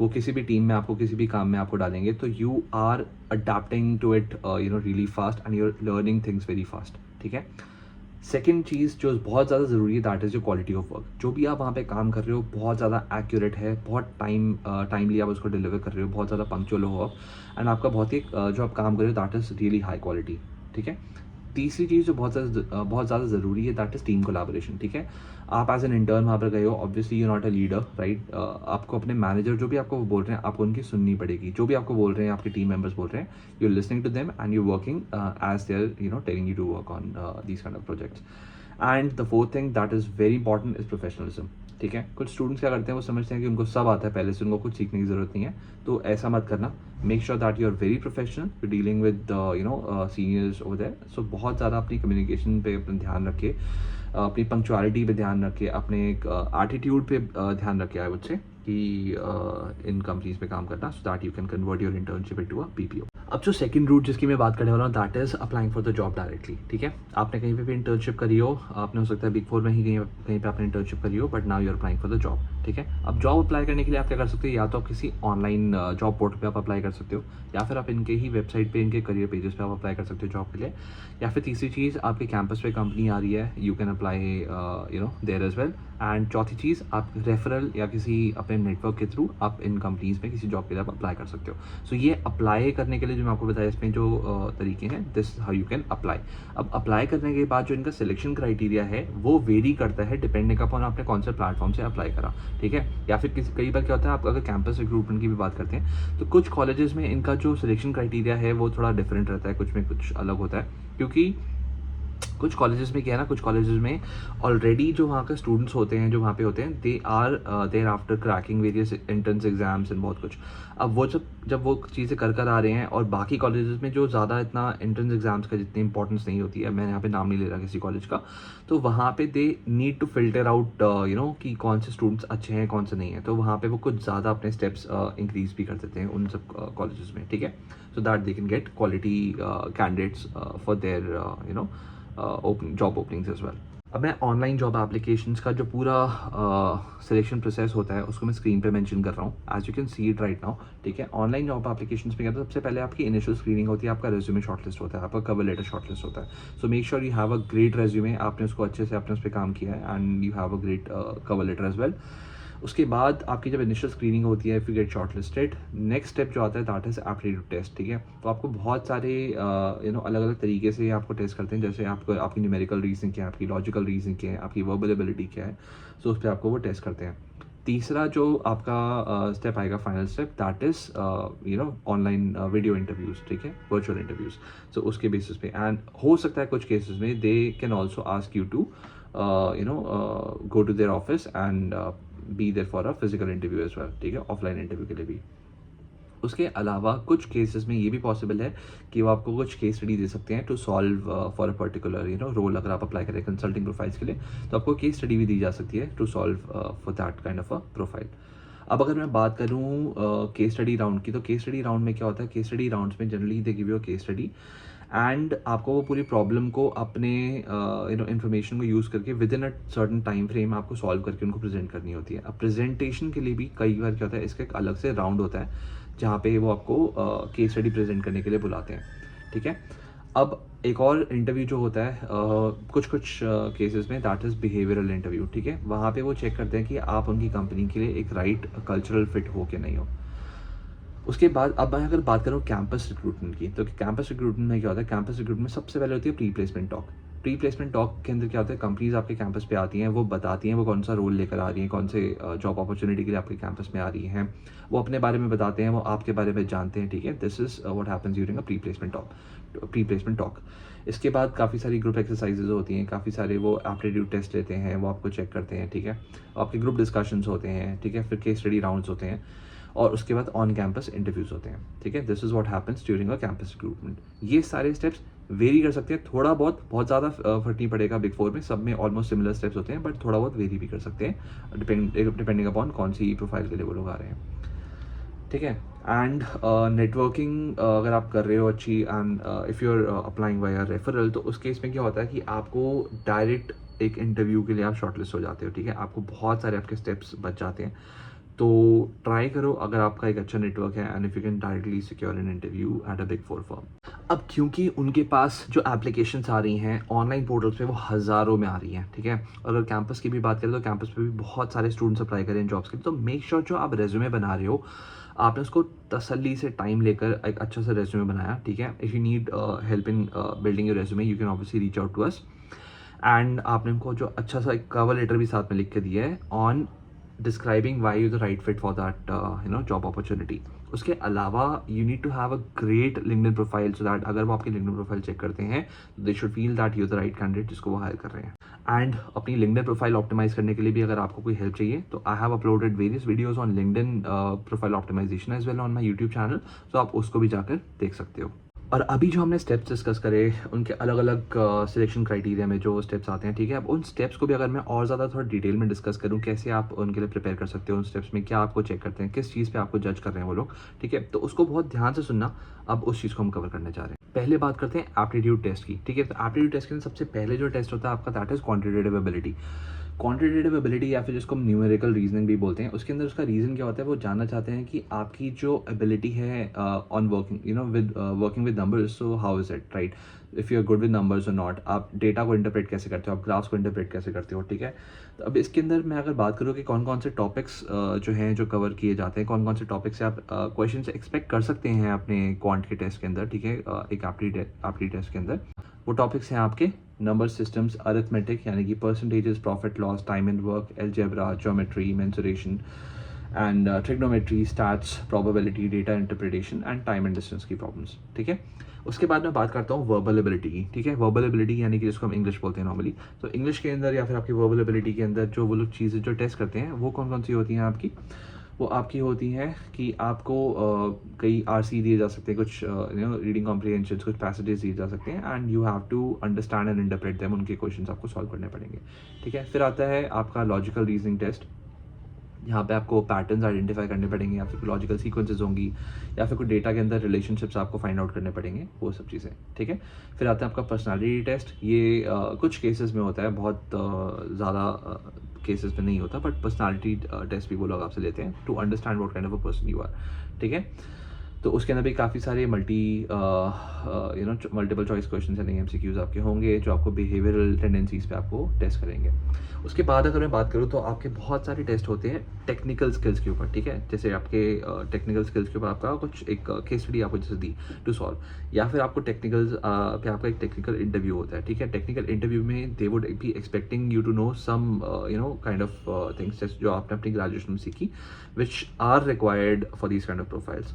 वो किसी भी टीम में आपको किसी भी काम में आपको डालेंगे, तो you are adapting to it really fast and you are learning things very fast, ठीक है। सेकेंड चीज़ जो बहुत ज़्यादा ज़रूरी है दैट इज़ जो क्वालिटी ऑफ वर्क। जो भी आप वहाँ पे काम कर रहे हो बहुत ज़्यादा एक्यूरेट है, बहुत टाइमली आप उसको डिलीवर कर रहे हो, बहुत ज़्यादा पंक्चुअल हो आप, एंड आपका बहुत ही जो आप काम कर रहे हो that is really high quality, ठीक है। तीसरी चीज़ जो बहुत ज़्यादा ज़रूरी है, दैट इज़ टीम कोलैबोरेशन, ठीक है। आप एज एन इंटर्न वहाँ पर गए हो, obviously you not a leader, right. आपको अपने मैनेजर जो भी आपको बोल रहे हैं, आपको उनकी सुननी पड़ेगी। जो भी आपको बोल रहे हैं, आपके टीम मेंबर्स बोल रहे हैं, you are listening to them and you working as they're telling you to work on these kind of projects. And the fourth thing that is very important is professionalism, ठीक है। कुछ students क्या करते हैं, वो समझते हैं कि उनको सब आता है पहले से, उनको कुछ सीखने की ज़रूरत नहीं है। तो ऐसा मत करना। Make sure that you are very professional, you dealing with seniors over there. So बहुत ज़्यादा अपनी कम्युनिकेशन पे अपना ध्यान रखिए, अपनी पंक्चुअलिटी पे ध्यान रखिए, अपने एक एटीट्यूड पे ध्यान रखिए, आई वुड से, कि इन कंपनीज में काम करना, सो that you can convert your internship into a PPO. अब जो सेकंड रूट जिसकी मैं बात करने वाला हूँ, that is applying for the job directly, ठीक है। आपने कहीं पे भी इंटर्नशिप करी हो, आपने हो सकता है बिग फोर में ही कहीं कहीं पे आपने इंटर्नशिप करी हो, but now you are applying for the job, ठीक है। अब जॉब अप्लाई करने के लिए आप क्या कर सकते हो, या तो आप किसी ऑनलाइन जॉब पोर्टल पे आप अप्लाई कर सकते हो, या फिर आप इनके ही वेबसाइट पे, इनके करियर पेजेस पे आप अप्लाई कर सकते हो जॉब के लिए। या फिर तीसरी चीज़, आपके कैंपस पे कंपनी आ रही है, you can apply there as well. And चौथी चीज़, आप रेफरल या किसी अपने नेटवर्क के थ्रू आप इन कंपनीज में किसी जॉब के लिए आप अप्लाई कर सकते हो। सो ये अप्लाई करने के लिए जो मैं आपको बताया, इसमें जो तरीके हैं, this how you can apply. अब अप्लाई करने के बाद जो इनका सिलेक्शन क्राइटेरिया है, वो वेरी करता है डिपेंडिंग अपॉन आपने कौन से प्लेटफॉर्म से अप्लाई करा, ठीक है। या फिर कई बार क्या होता है, आप अगर कैंपस रिक्रूटमेंट की भी बात करते हैं, तो कुछ कॉलेजेस में इनका जो सिलेक्शन क्राइटेरिया है वो थोड़ा डिफरेंट रहता है, कुछ में कुछ अलग होता है। क्योंकि कुछ कॉलेजेस में क्या है ना, कुछ कॉलेजेस में ऑलरेडी जो वहाँ के स्टूडेंट्स होते हैं, जो वहाँ पे होते हैं, they are there after cracking various entrance exams and बहुत कुछ। अब वो जब वो चीज़ें कर आ रहे हैं, और बाकी कॉलेजेस में जो ज़्यादा इतना एंट्रेंस एग्जाम्स का जितनी इंपॉर्टेंस नहीं होती है, मैं यहाँ पे नाम नहीं ले रहा किसी कॉलेज का, तो वहाँ पे they need to filter out कि कौन से स्टूडेंट्स अच्छे हैं, कौन से नहीं है। तो वहाँ पे वो कुछ ज़्यादा अपने स्टेप्स इंक्रीज भी कर देते हैं उन सब कॉलेजेस में, ठीक है। So that they can get quality candidates for their job openings as well. अब मैं ऑनलाइन जॉब एप्लीकेशंस का जो पूरा सिलेक्शन प्रोसेस होता है, उसको मैं स्क्रीन पे मेंशन कर रहा हूँ, as you can see it right now, ठीक है। ऑनलाइन जॉब एप्लीकेशंस में क्या होता है, सबसे पहले आपकी इनिशियल स्क्रीनिंग होती है, आपका रेज्यूमे शॉर्टलिस्ट होता है, आपका कवर लेटर शॉर्टलिस्ट होता है। So make sure you have a great resume, आपने उसको अच्छे से आपने उस पर काम किया है, and you have a great cover letter as well. उसके बाद आपकी जब इनिशियल स्क्रीनिंग होती है, if you get short listed, next step जो आता है दैट इज़ एप्टीट्यूड टेस्ट, ठीक है। तो आपको बहुत सारे अलग अलग तरीके से आपको टेस्ट करते हैं, जैसे आपको आपकी न्यूमेरिकल रीजनिंग क्या है, आपकी लॉजिकल रीजनिंग क्या है, आपकी वर्बल एबिलिटी क्या है, सो उस पर आपको वो टेस्ट करते हैं। तीसरा जो आपका स्टेप आएगा, final step, that is online video interviews, ठीक है, वर्चुअल इंटरव्यूज़। सो उसके बेसिस पे, एंड हो सकता है कुछ केसेस में they can also ask you to go to their office and be there for a physical interview as well, ठीक है, ऑफलाइन इंटरव्यू के लिए भी। उसके अलावा कुछ केसेस में ये भी पॉसिबल है कि वो आपको कुछ केस स्टडी दे सकते हैं to solve for a particular role. अगर आप अप्लाई करें कंसल्टिंग प्रोफाइल्स के लिए, तो आपको केस स्टडी भी दी जा सकती है to solve for that kind of a profile. अब अगर मैं बात करूँ केस स्टडी राउंड की, तो केस स्टडी राउंड में क्या होता है, केस स्टडी राउंड्स में generally they give you a case study, and आपको वो पूरी प्रॉब्लम को अपने इन्फॉर्मेशन को यूज़ करके with in a certain time frame आपको सॉल्व करके उनको प्रेजेंट करनी होती है। अब प्रेजेंटेशन के लिए भी कई बार क्या होता है, इसका एक अलग से राउंड होता है, जहाँ पे वो आपको केस स्टडी प्रेजेंट करने के लिए बुलाते हैं, ठीक है। अब एक और इंटरव्यू जो होता है कुछ कुछ केसेस में, दैट इज़ बिहेवियरल इंटरव्यू, ठीक है। वहाँ पे वो चेक करते हैं कि आप उनकी कंपनी के लिए एक राइट कल्चरल फिट हो कि नहीं हो। उसके बाद अब मैं अगर बात करूँ कैंपस रिक्रूटमेंट की, तो कैंपस रिक्रूटमेंट में क्या होता है, कैंपस रिक्रूटमेंट सबसे पहले होती है pre placement talk. Pre placement talk के अंदर क्या होता है, कंपनीज आपके कैंपस पे आती हैं, वो बताती हैं वो कौन सा रोल लेकर आ रही हैं, कौन से जॉब अपॉर्चुनिटी के लिए आपके कैंपस में आ रही हैं, वो अपने बारे में बताते हैं, वो आपके बारे में जानते हैं, ठीक है। This is what happens during a pre placement talk. इसके बाद काफ़ी सारी ग्रुप एक्सरसाइजेज होती हैं, काफ़ी सारे वो एप्टीट्यूड टेस्ट लेते हैं, वो आपको चेक करते हैं, ठीक है। आपके ग्रुप डिस्कशंस होते हैं, ठीक है, फिर केस स्टडी राउंड्स होते हैं, और उसके बाद ऑन कैंपस इंटरव्यूज़ होते हैं, ठीक है। This is what happens during a campus recruitment. ये सारे स्टेप्स वेरी कर सकते हैं, थोड़ा बहुत ज़्यादा फर्क नहीं पड़ेगा बिग फोर में, सब में ऑलमोस्ट सिमिलर स्टेप्स होते हैं, बट थोड़ा बहुत वेरी भी कर सकते हैं डिपेंडिंग अपॉन कौन सी प्रोफाइल के लिए वो लोग आ रहे हैं, ठीक है। एंड नेटवर्किंग अगर आप कर रहे हो अच्छी, and if you are applying via referral, तो उस केस में क्या होता है कि आपको डायरेक्ट एक इंटरव्यू के लिए आप शॉर्टलिस्ट हो जाते हो, ठीक है। आपको बहुत सारे आपके स्टेप्स बच जाते हैं। तो ट्राई करो अगर आपका एक अच्छा नेटवर्क है, and if you can directly secure an interview at a big four firm. अब क्योंकि उनके पास जो एप्लीकेशंस आ रही हैं ऑनलाइन पोर्टल्स पे, वो हज़ारों में आ रही हैं, ठीक है। अगर कैंपस की भी बात करें, तो कैंपस पे भी बहुत सारे स्टूडेंट्स अप्लाई करें जॉब्स के लिए। तो मेक श्योर जो आप रेज्यूमे बना रहे हो, आपने उसको तसल्ली से टाइम लेकर एक अच्छा सा रेज्यूमे बनाया, ठीक है। If you need help in building your resume, you can obviously reach out to us. And आपने उनको जो अच्छा सा एक कवर लेटर भी साथ में लिख के दिया है on describing why you the right fit for that job opportunity. उसके अलावा you need to have a great LinkedIn profile, so that अगर वो आपकी लिंक्डइन प्रोफाइल चेक करते हैं they should feel that you the right candidate जिसको वो higher कर रहे हैं। एंड अपनी लिंक्डइन प्रोफाइल ऑप्टिमाइज करने के लिए भी अगर आपको कोई हेल्प चाहिए तो I have uploaded various videos on LinkedIn profile optimization as well on my YouTube channel, तो आप उसको भी जाकर देख सकते हो। और अभी जो हमने स्टेप्स डिस्कस करे उनके अलग अलग सिलेक्शन क्राइटेरिया में जो स्टेप्स आते हैं, ठीक है। अब उन स्टेप्स को भी अगर मैं और ज़्यादा थोड़ा डिटेल में डिस्कस करूँ, कैसे आप उनके लिए प्रिपेयर कर सकते हो, उन स्टेप्स में क्या आपको चेक करते हैं, किस चीज़ पे आपको जज कर रहे हैं वो लोग, ठीक है, तो उसको बहुत ध्यान से सुनना। अब उस चीज़ को हम कवर करने जा रहे हैं। पहले बात करते हैं एप्टीट्यूड टेस्ट की, ठीक है। तो एप्टीट्यूड टेस्ट के अंदर सबसे पहले जो टेस्ट होता है आपका, that is quantitative ability. Quantitative ability या फिर जिसको हम न्यूमेरिकल रीजनिंग भी बोलते हैं, उसके अंदर उसका रीज़न क्या होता है, वो जानना चाहते हैं कि आपकी जो एबिलिटी है on working with working with numbers, so how is it, right, if you are good with numbers और नॉट, आप डेटा को इंटरप्रेट कैसे करते हो, आप ग्राफ्स को इंटरप्रेट कैसे करते हो, ठीक है। तो अब इसके अंदर मैं अगर बात करूँ कि कौन कौन से टॉपिक्स जो हैं जो कवर किए जाते हैं, कौन कौन से टॉपिक से आप क्वेश्चन से एक्सपेक्ट कर सकते हैं अपने क्वांट के टेस्ट के अंदर, ठीक है, एक एप्टी टेस्ट के अंदर, वो टॉपिक्स हैं आपके नंबर सिस्टम्स, अरिथमेटिक यानी कि percentages, profit loss, time and work, algebra, geometry, mensuration and trigonometry, stats, probability, data interpretation and time and distance की प्रॉब्लम्स, ठीक है। उसके बाद मैं बात करता हूँ वर्बल एबिलिटी की, ठीक है। वर्बल एबिलिटी यानी कि जिसको हम इंग्लिश बोलते हैं नॉर्मली, तो इंग्लिश के अंदर या फिर आपकी वर्बल एबिलिटी के अंदर जो वो लोग चीज़ें जो टेस्ट करते हैं वो कौन कौन सी होती हैं आपकी, वो आपकी होती हैं कि आपको कई आरसी दिए जा सकते हैं, कुछ रीडिंग कॉम्प्रिहेंशन, कुछ पैसेजेस दिए जा सकते हैं, and you have to understand and interpret them, उनके क्वेश्चंस आपको सॉल्व करने पड़ेंगे, ठीक है। फिर आता है आपका लॉजिकल रीजनिंग टेस्ट, यहाँ पे आपको पैटर्न्स आइडेंटिफाई करने पड़ेंगे, या फिर लॉजिकल सीक्वेंसेस होंगी, या फिर कोई डेटा के अंदर रिलेशनशिप्स आपको फाइंड आउट करने पड़ेंगे, वो सब चीज़ें, ठीक है। फिर आता है आपका पर्सनालिटी टेस्ट, ये कुछ केसेस में होता है, बहुत ज़्यादा केसेस में नहीं होता, बट पर्सनालिटी टेस्ट भी वो लोग आपसे लेते हैं to understand what kind of a person you are, ठीक है। तो उसके अंदर भी काफ़ी सारे मल्टीपल चॉइस क्वेश्चन यानी एमसीक्यूज आपके होंगे जो आपको बिहेवियरल टेंडेंसीज पे आपको टेस्ट करेंगे। उसके बाद अगर मैं बात करूँ तो आपके बहुत सारे टेस्ट होते हैं टेक्निकल स्किल्स के ऊपर, ठीक है। जैसे आपके टेक्निकल स्किल्स के ऊपर आपका कुछ एक केस स्टडी आपको जैसे दी टू सॉल्व, या फिर आपको टेक्निकल पे आपका एक टेक्निकल इंटरव्यू होता है, ठीक है। टेक्निकल इंटरव्यू में they would be expecting you to know some kind of things जो आपने अपनी ग्रेजुएशन में सीखी, which are required for these kind of profiles,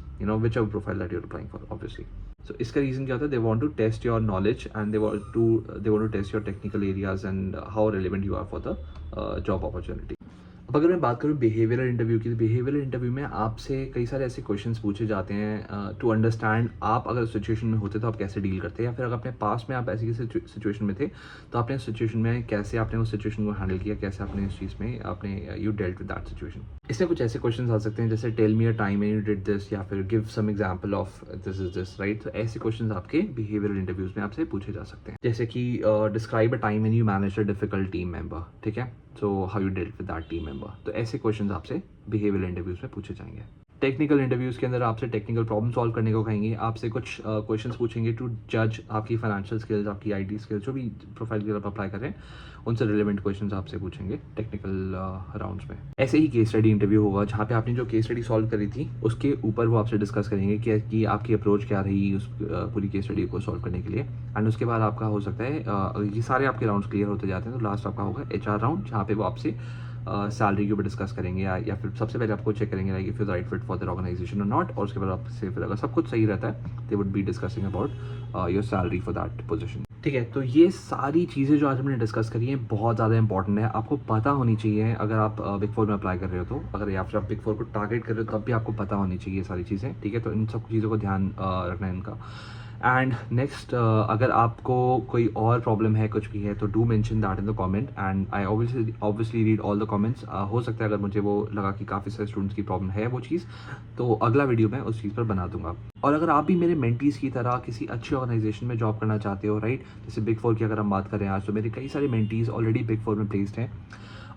whichever profile that you're applying for, obviously. So इसका रीज़न क्या होता है, they want to test your knowledge and they want to test your technical areas and how relevant you are for the job opportunity. अब अगर मैं बात करूँ behavioural interview की, तो बिहेवियरल इंटरव्यू में आपसे कई सारे ऐसे क्वेश्चंस पूछे जाते हैं टू अंडरस्टैंड आप अगर सिचुएशन में होते तो आप कैसे डील करते हैं, या फिर अगर अपने पास में आप ऐसी सिचुएशन में थे तो आपने उस सिचुएशन में कैसे आपने उस सिचुएशन को हैंडल किया, कैसे आपने इस चीज़ में आपने you dealt with that situation. इसमें कुछ ऐसे क्वेश्चन आ सकते हैं जैसे tell me a time when you did this, या फिर give some example of this is this, right. तो ऐसे क्वेश्चन आपके बिहेवियरल इंटरव्यूज में आपसे पूछे जा सकते हैं, जैसे कि describe a time when you manage a difficult team member, ठीक है, so how you dealt with that team member. तो ऐसे क्वेश्चंस आपसे बिहेवियरल इंटरव्यूज में पूछे जाएंगे। टेक्निकल इंटरव्यूज के अंदर आपसे टेक्निकल प्रॉब्लम सॉल्व करने को कहेंगे, आपसे कुछ क्वेश्चंस पूछेंगे टू जज आपकी फाइनेंशियल स्किल्स, आपकी आईटी स्किल्स, जो भी प्रोफाइल के लिए आप अप्लाई कर रहे हैं उनसे रिलेवेंट क्वेश्चंस आपसे पूछेंगे टेक्निकल राउंड्स में। ऐसे ही केस स्टडी इंटरव्यू होगा जहाँ पे आपने जो केस स्टडी सॉल्व करी थी उसके ऊपर वो आपसे डिस्कस करेंगे कि आपकी अप्रोच क्या रही उस पूरी केस स्टडी को सॉल्व करने के लिए। एंड उसके बाद आपका हो सकता है ये सारे आपके राउंड्स क्लियर होते जाते हैं तो लास्ट आपका होगा एचआर राउंड, जहाँ पे वो आपसे सैलरी के ऊपर डिस्कस करेंगे, या फिर सबसे पहले आपको चेक करेंगे like if you right fit for the organization और नॉट, और उसके बाद आपसे फिर अगर सब कुछ सही रहता है दे would be discussing about your salary for that position, ठीक है। तो ये सारी चीज़ें जो आज हमने डिस्कस करी हैं बहुत ज़्यादा इंपॉर्टेंट है, आपको पता होनी चाहिए अगर आप बिग फोर में अप्लाई कर रहे हो तो, अगर या फिर आप बिग फोर को टारगेट कर रहे हो तब भी आपको पता होनी चाहिए ये सारी चीज़ें, ठीक है। तो इन सब चीज़ों को ध्यान रखना है इनका। एंड नेक्स्ट अगर आपको कोई और प्रॉब्लम है कुछ भी है तो do mention that in the comment, and I obviously read all the comments. हो सकता है अगर मुझे वो लगा कि काफ़ी सारे स्टूडेंट्स की प्रॉब्लम है वो चीज़, तो अगला वीडियो मैं उस चीज़ पर बना दूंगा। और अगर आप भी मेरे मेंटीज़ की तरह किसी अच्छी ऑर्गेनाइजेशन में जॉब करना चाहते हो, राइट, जैसे बिग फोर की अगर हम बात करें आज, तो मेरे कई सारे मेंटीज़ ऑलरेडी बिग फोर में प्लेस्ड हैं,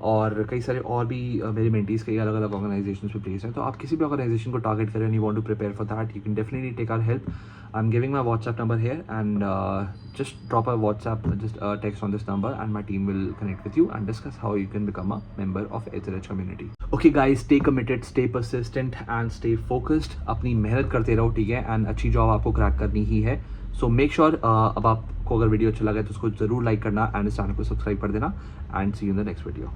और कई सारे और भी मेरे मेंटीज कई अलग अलग ऑर्गेनाइजेशन पे प्लेस हैं। तो आप किसी भी ऑर्गेनाइजेशन को टारगेट करें and you want to prepare for that, you can definitely take our help. I am giving my WhatsApp number here and just drop a WhatsApp, just text on this number, and my team will connect with you and discuss how you can become a member of HLH community. Okay guys, stay committed, stay persistent and stay focused. अपनी मेहनत करते रहो, ठीक है, and अच्छी job आपको crack करनी ही है। सो मेक श्योर अब आपको अगर वीडियो अच्छा लगा तो उसको जरूर लाइक करना एंड इस चैनल को सब्सक्राइब कर देना and see you in the next video.